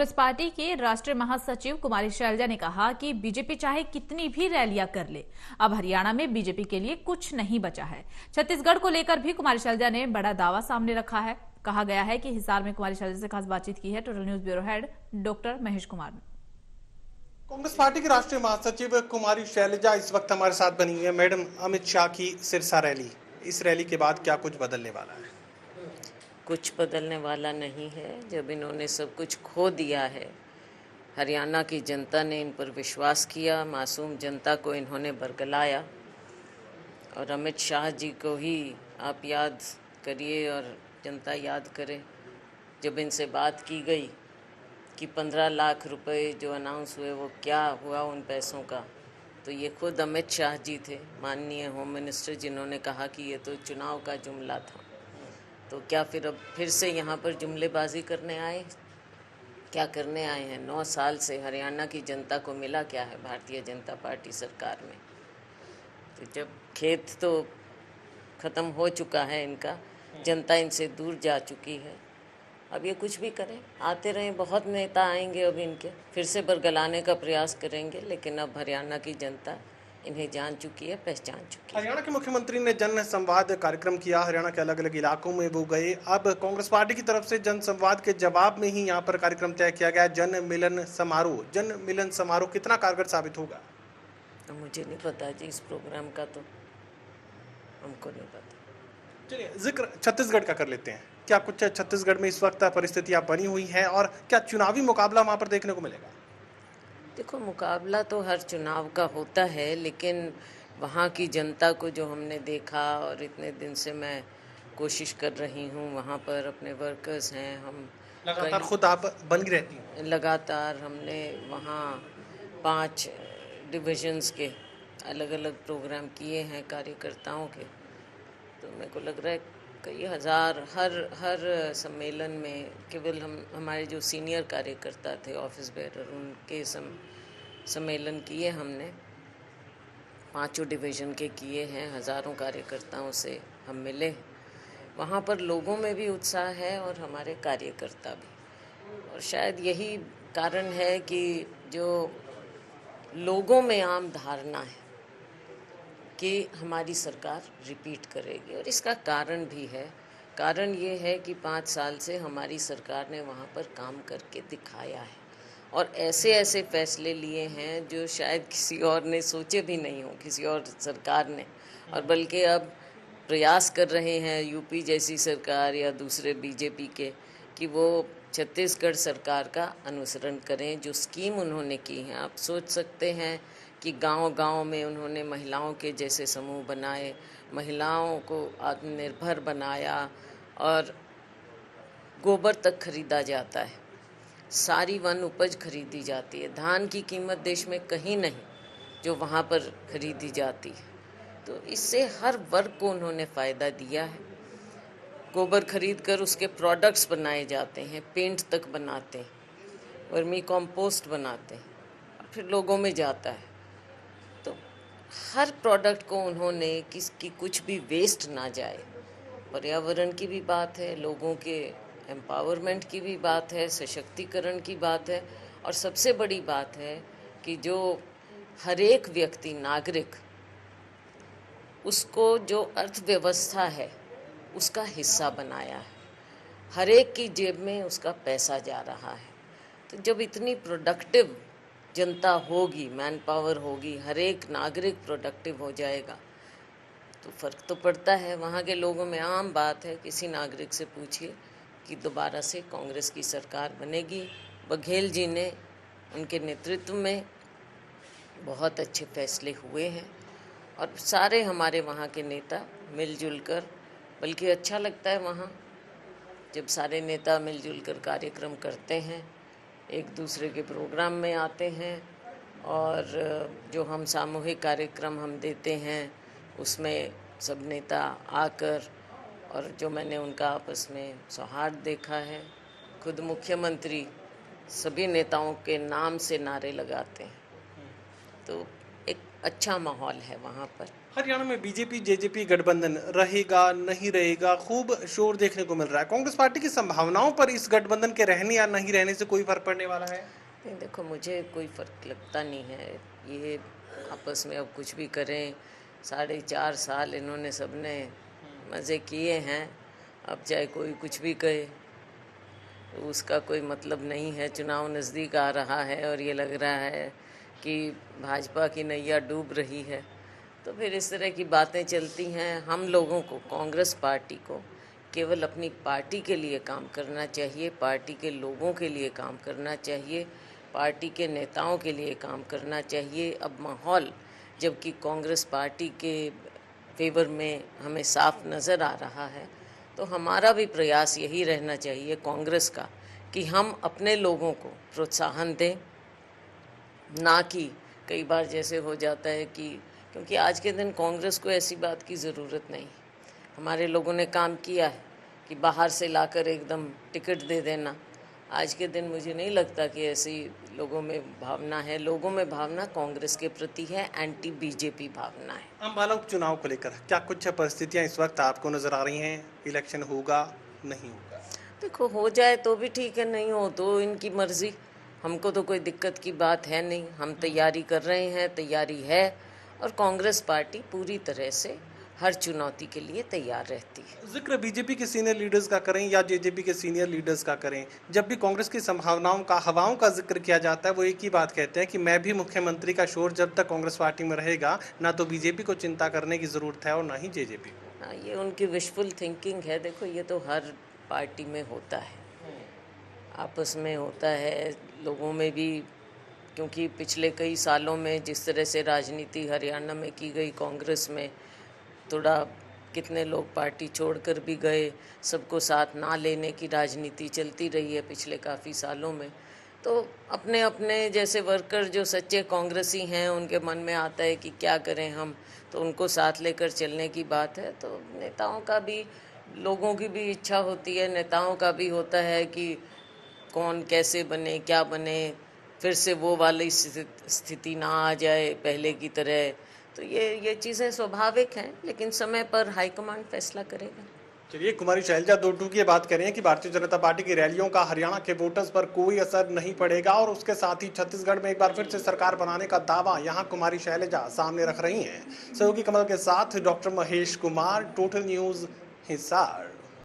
Congress party के राष्ट्रीय महासचिव कुमारी शैलजा ने कहा कि बीजेपी चाहे कितनी भी रैलियां कर ले, अब हरियाणा में बीजेपी के लिए कुछ नहीं बचा है। छत्तीसगढ़ को लेकर भी कुमारी शैलजा ने बड़ा दावा सामने रखा है। कहा गया है कि हिसार में कुमारी शैलजा से खास बातचीत की है। Total news bureau head doctor Mahesh Kumar ने। कांग्रेस पार्टी की राष्ट्रीय महासचिव कुमारी शैलजा इस वक्त हमारे साथ बनी हुई है। मैडम, अमित शाह की सिरसा रैली, इस रैली के बाद क्या कुछ बदलने वाला है? कुछ बदलने वाला नहीं है। जब इन्होंने सब कुछ खो दिया है, हरियाणा की जनता ने इन पर विश्वास किया, मासूम जनता को इन्होंने बरगलाया। और अमित शाह जी को ही आप याद करिए और जनता याद करे। जब इनसे बात की गई कि 15 लाख रुपए जो अनाउंस हुए वो क्या हुआ उन पैसों का, तो ये खुद अमित शाह जी थे, माननीय होम मिनिस्टर, जिन्होंने कहा कि ये तो चुनाव का जुमला था। तो क्या अब फिर से यहाँ पर जुमलेबाजी करने आए? क्या करने आए हैं? 9 साल से हरियाणा की जनता को मिला क्या है भारतीय जनता पार्टी सरकार में? तो जब खेत तो ख़त्म हो चुका है इनका, जनता इनसे दूर जा चुकी है, अब ये कुछ भी करें, आते रहें, बहुत नेता आएंगे अब इनके, फिर से बरगलाने का प्रयास करेंगे, लेकिन अब हरियाणा की जनता इन्हें जान चुकी है, पहचान चुकी है। हरियाणा के मुख्यमंत्री ने जन संवाद कार्यक्रम किया, हरियाणा के अलग अलग इलाकों में वो गए। अब कांग्रेस पार्टी की तरफ से जन संवाद के जवाब में ही यहाँ पर कार्यक्रम तय किया गया, जन मिलन समारोह। जन मिलन समारोह कितना कारगर साबित होगा? मुझे नहीं पता जी, इस प्रोग्राम का तो हमको नहीं पता। चलिए, जिक्र छत्तीसगढ़ का कर लेते हैं। क्या कुछ छत्तीसगढ़ में इस वक्त परिस्थितियां बनी हुई हैं और क्या चुनावी मुकाबला वहां पर देखने को मिलेगा? देखो, मुकाबला तो हर चुनाव का होता है, लेकिन वहाँ की जनता को जो हमने देखा, और इतने दिन से मैं कोशिश कर रही हूँ, वहाँ पर अपने वर्कर्स हैं, हम लगातार खुद आप बनी रहती हैं। लगातार हमने वहाँ 5 डिविजन्स के अलग अलग प्रोग्राम किए हैं कार्यकर्ताओं के। तो मेरे को लग रहा है कई हज़ार हर सम्मेलन में, केवल हमारे जो सीनियर कार्यकर्ता थे, ऑफिस बेरर, उनके सम्मेलन किए हमने, 5 डिवीज़न के किए हैं। हज़ारों कार्यकर्ताओं से हम मिले। वहाँ पर लोगों में भी उत्साह है और हमारे कार्यकर्ता भी। और शायद यही कारण है कि जो लोगों में आम धारणा है कि हमारी सरकार रिपीट करेगी, और इसका कारण भी है। कारण ये है कि 5 साल से हमारी सरकार ने वहाँ पर काम करके दिखाया है, और ऐसे ऐसे फैसले लिए हैं जो शायद किसी और ने सोचे भी नहीं हो, किसी और सरकार ने। और बल्कि अब प्रयास कर रहे हैं यूपी जैसी सरकार या दूसरे बीजेपी के कि वो छत्तीसगढ़ सरकार का अनुसरण करें। जो स्कीम उन्होंने की हैं, आप सोच सकते हैं कि गांव-गांव में उन्होंने महिलाओं के जैसे समूह बनाए, महिलाओं को आत्मनिर्भर बनाया, और गोबर तक खरीदा जाता है, सारी वन उपज खरीदी जाती है। धान की कीमत देश में कहीं नहीं जो वहाँ पर खरीदी जाती है। तो इससे हर वर्ग को उन्होंने फ़ायदा दिया है। गोबर खरीद कर उसके प्रोडक्ट्स बनाए जाते हैं, पेंट तक बनाते हैं, वर्मी कंपोस्ट बनाते हैं, और फिर लोगों में जाता है। तो हर प्रोडक्ट को उन्होंने, किसकी कुछ भी वेस्ट ना जाए, पर्यावरण की भी बात है, लोगों के एम्पावरमेंट की भी बात है, सशक्तिकरण की बात है, और सबसे बड़ी बात है कि जो हर एक व्यक्ति, नागरिक, उसको जो अर्थव्यवस्था है उसका हिस्सा बनाया है। हर एक की जेब में उसका पैसा जा रहा है। तो जब इतनी प्रोडक्टिव जनता होगी, मैन पावर होगी, हर एक नागरिक प्रोडक्टिव हो जाएगा, तो फ़र्क तो पड़ता है। वहाँ के लोगों में आम बात है, किसी नागरिक से पूछिए कि दोबारा से कांग्रेस की सरकार बनेगी। बघेल जी ने, उनके नेतृत्व में बहुत अच्छे फैसले हुए हैं, और सारे हमारे वहाँ के नेता मिलजुल कर, बल्कि अच्छा लगता है वहाँ जब सारे नेता मिलजुल कर कार्यक्रम करते हैं, एक दूसरे के प्रोग्राम में आते हैं, और जो हम सामूहिक कार्यक्रम हम देते हैं उसमें सब नेता आकर, और जो मैंने उनका आपस में सौहार्द देखा है, खुद मुख्यमंत्री सभी नेताओं के नाम से नारे लगाते हैं, तो एक अच्छा माहौल है वहाँ पर। हरियाणा में बीजेपी जेजेपी गठबंधन रहेगा नहीं रहेगा, खूब शोर देखने को मिल रहा है। कांग्रेस पार्टी की संभावनाओं पर इस गठबंधन के रहने या नहीं रहने से कोई फर्क पड़ने वाला है? नहीं, देखो मुझे कोई फ़र्क लगता नहीं है। ये आपस में अब कुछ भी करें, 4.5 साल इन्होंने सबने मज़े किए हैं। अब चाहे कोई कुछ भी कहे, तो उसका कोई मतलब नहीं है। चुनाव नज़दीक आ रहा है और ये लग रहा है कि भाजपा की नैया डूब रही है, तो फिर इस तरह की बातें चलती हैं। हम लोगों को, कांग्रेस पार्टी को, केवल अपनी पार्टी के लिए काम करना चाहिए, पार्टी के लोगों के लिए काम करना चाहिए, पार्टी के नेताओं के लिए काम करना चाहिए। अब माहौल जबकि कांग्रेस पार्टी के फेवर में हमें साफ नज़र आ रहा है, तो हमारा भी प्रयास यही रहना चाहिए कांग्रेस का कि हम अपने लोगों को प्रोत्साहन दें, ना कि कई बार जैसे हो जाता है कि, क्योंकि आज के दिन कांग्रेस को ऐसी बात की ज़रूरत नहीं। हमारे लोगों ने काम किया है कि बाहर से लाकर एकदम टिकट दे देना। आज के दिन मुझे नहीं लगता कि ऐसी लोगों में भावना है। लोगों में भावना कांग्रेस के प्रति है, एंटी बीजेपी भावना है। अम्बाला उपचुनाव को लेकर क्या कुछ परिस्थितियां इस वक्त आपको नजर आ रही हैं? इलेक्शन होगा नहीं होगा? देखो, हो जाए तो भी ठीक है, नहीं हो तो इनकी मर्जी। हमको तो कोई दिक्कत की बात है नहीं। हम तैयारी कर रहे हैं, तैयारी है, और कांग्रेस पार्टी पूरी तरह से हर चुनौती के लिए तैयार रहती है। जिक्र बीजेपी के सीनियर लीडर्स का करें या जेजेपी के सीनियर लीडर्स का करें, जब भी कांग्रेस की संभावनाओं का, हवाओं का जिक्र किया जाता है, वो एक ही बात कहते हैं कि मैं भी मुख्यमंत्री का शोर जब तक कांग्रेस पार्टी में रहेगा, ना तो बीजेपी को चिंता करने की जरूरत है और ना ही जेजेपी को। हाँ, ये उनकी विशफुल थिंकिंग है। देखो, ये तो हर पार्टी में होता है, आपस में होता है, लोगों में भी। क्योंकि पिछले कई सालों में जिस तरह से राजनीति हरियाणा में की गई कांग्रेस में, थोड़ा कितने लोग पार्टी छोड़कर भी गए, सबको साथ ना लेने की राजनीति चलती रही है पिछले काफ़ी सालों में। तो अपने अपने जैसे वर्कर जो सच्चे कांग्रेसी हैं, उनके मन में आता है कि क्या करें हम, तो उनको साथ लेकर चलने की बात है। तो नेताओं का भी, लोगों की भी इच्छा होती है, नेताओं का भी होता है कि कौन कैसे बने, क्या बने, फिर से वो वाली स्थिति ना आ जाए पहले की तरह। तो ये चीज़ें स्वाभाविक हैं, लेकिन समय पर हाईकमांड फैसला करेगा। चलिए, कुमारी शैलजा दोटू की बात करें कि भारतीय जनता पार्टी की रैलियों का हरियाणा के वोटर्स पर कोई असर नहीं पड़ेगा और उसके साथ ही छत्तीसगढ़ में एक बार फिर से सरकार बनाने का दावा यहां कुमारी शैलजा सामने रख रही हैं। सहयोगी कमल के साथ doctor Mahesh Kumar, total news, Hisar.